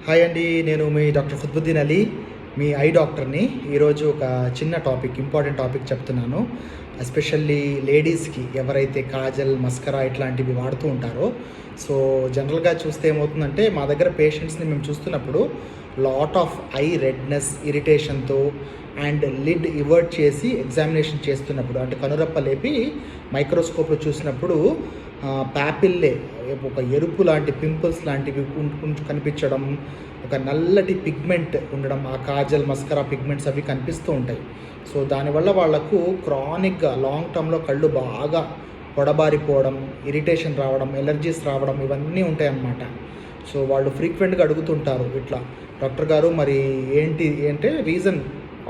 Hi అండి, నేను మీ doctor ఖుద్బుద్దీన్ Ali, me I డాక్టర్ని. ఈరోజు ఒక చిన్న టాపిక్, ఇంపార్టెంట్ టాపిక్ చెప్తున్నాను. ఎస్పెషల్లీ లేడీస్కి ఎవరైతే కాజల్, మస్కరా ఇట్లాంటివి వాడుతూ ఉంటారో. సో జనరల్గా చూస్తే ఏమవుతుందంటే, మా దగ్గర పేషెంట్స్ని మేము చూస్తున్నప్పుడు లాట్ ఆఫ్ ఐ రెడ్నెస్, ఇరిటేషన్తో అండ్ లిడ్ ఇవర్ట్ చేసి ఎగ్జామినేషన్ చేస్తున్నప్పుడు, అంటే కనురప్ప లేపి మైక్రోస్కోప్లో చూసినప్పుడు ప్యాపిల్లే ఒక ఎరుపు లాంటి పింపుల్స్ లాంటివి కనిపించడం, ఒక నల్లటి పిగ్మెంట్ ఉండడం, ఆ కాజల్, మస్కరా పిగ్మెంట్స్ అవి కనిపిస్తూ ఉంటాయి. సో దానివల్ల వాళ్లకు క్రానిక్గా లాంగ్ టర్మ్లో కళ్ళు బాగా పొడబారిపోవడం, ఇరిటేషన్ రావడం, ఎలర్జీస్ రావడం ఇవన్నీ ఉంటాయి అన్నమాట. సో వాళ్ళు ఫ్రీక్వెంట్గా అడుగుతుంటారు, ఇట్లా డాక్టర్ గారు మరి ఏంటి అంటే, reason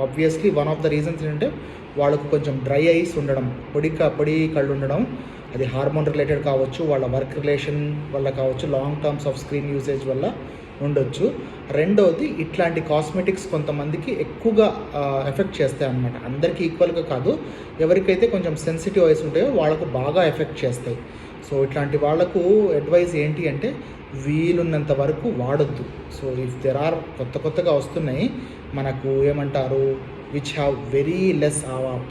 obviously one of the reasons ఏంటంటే వాళ్ళకు కొంచెం డ్రై ఐస్ ఉండడం, పొడి కళ్ళు ఉండడం. అది హార్మోన్ రిలేటెడ్ కావచ్చు, వాళ్ళ వర్క్ రిలేషన్ వల్ల కావచ్చు, long terms off screen usage వల్ల ఉండొచ్చు. రెండవది, ఇట్లాంటి కాస్మెటిక్స్ కొంతమందికి ఎక్కువగా ఎఫెక్ట్ చేస్తాయి అన్నమాట. అందరికీ ఈక్వల్గా కాదు, ఎవరికైతే కొంచెం సెన్సిటివ్ ఐస్ ఉంటాయో వాళ్ళకు బాగా ఎఫెక్ట్ చేస్తాయి. సో ఇట్లాంటి వాళ్ళకు అడ్వైస్ ఏంటి అంటే, వీలున్నంత వరకు వాడొద్దు. సో ఇఫ్ దెర్ ఆర్ కొత్తగా వస్తున్నాయి మనకు, ఏమంటారు, which have very less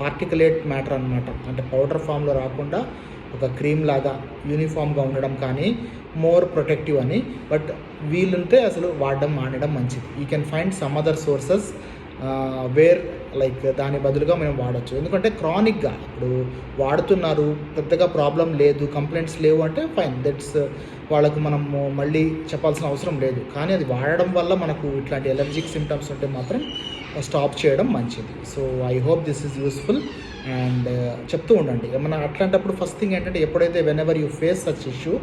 particulate matter అనమాట. అంటే పౌడర్ ఫామ్లో రాకుండా ఒక క్రీమ్ లాగా యూనిఫామ్గా ఉండడం కానీ, మోర్ ప్రొటెక్టివ్ అని. బట్ వీలుంటే అసలు వాడడం మానడం మంచిది. You can find some other sources where like దాని బదులుగా మేము వాడచ్చు. ఎందుకంటే క్రానిక్గా ఇప్పుడు వాడుతున్నారు, పెద్దగా ప్రాబ్లం లేదు, కంప్లైంట్స్ లేవు అంటే ఫైన్, దట్స్ వాళ్ళకు మనము మళ్ళీ చెప్పాల్సిన అవసరం లేదు. కానీ అది వాడడం వల్ల మనకు ఇట్లాంటి ఎలర్జిక్ సిమ్టమ్స్ ఉంటే మాత్రం స్టాప్ చేయడం మంచిది. So I hope this is useful. And చెప్తూ ఉండండి ఏమన్నా అట్లాంటప్పుడు. ఫస్ట్ థింగ్ ఏంటంటే, ఎప్పుడైతే whenever you face such issue,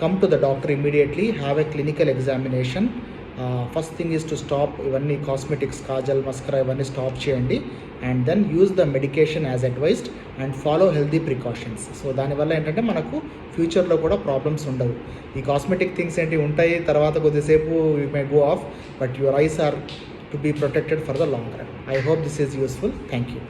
come to the doctor immediately, have a clinical examination. First thing is to stop ఇవన్నీ కాస్మెటిక్స్, కాజల్, మస్కరా ఇవన్నీ stop చేయండి. And then use the medication as advised and follow healthy precautions. So దానివల్ల ఏంటంటే మనకు ఫ్యూచర్లో కూడా problems ఉండవు. ఈ కాస్మెటిక్ థింగ్స్ ఏంటి ఉంటాయి, తర్వాత కొద్దిసేపు you may go off, but your eyes are to be protected for the long run. I hope this is useful. Thank you.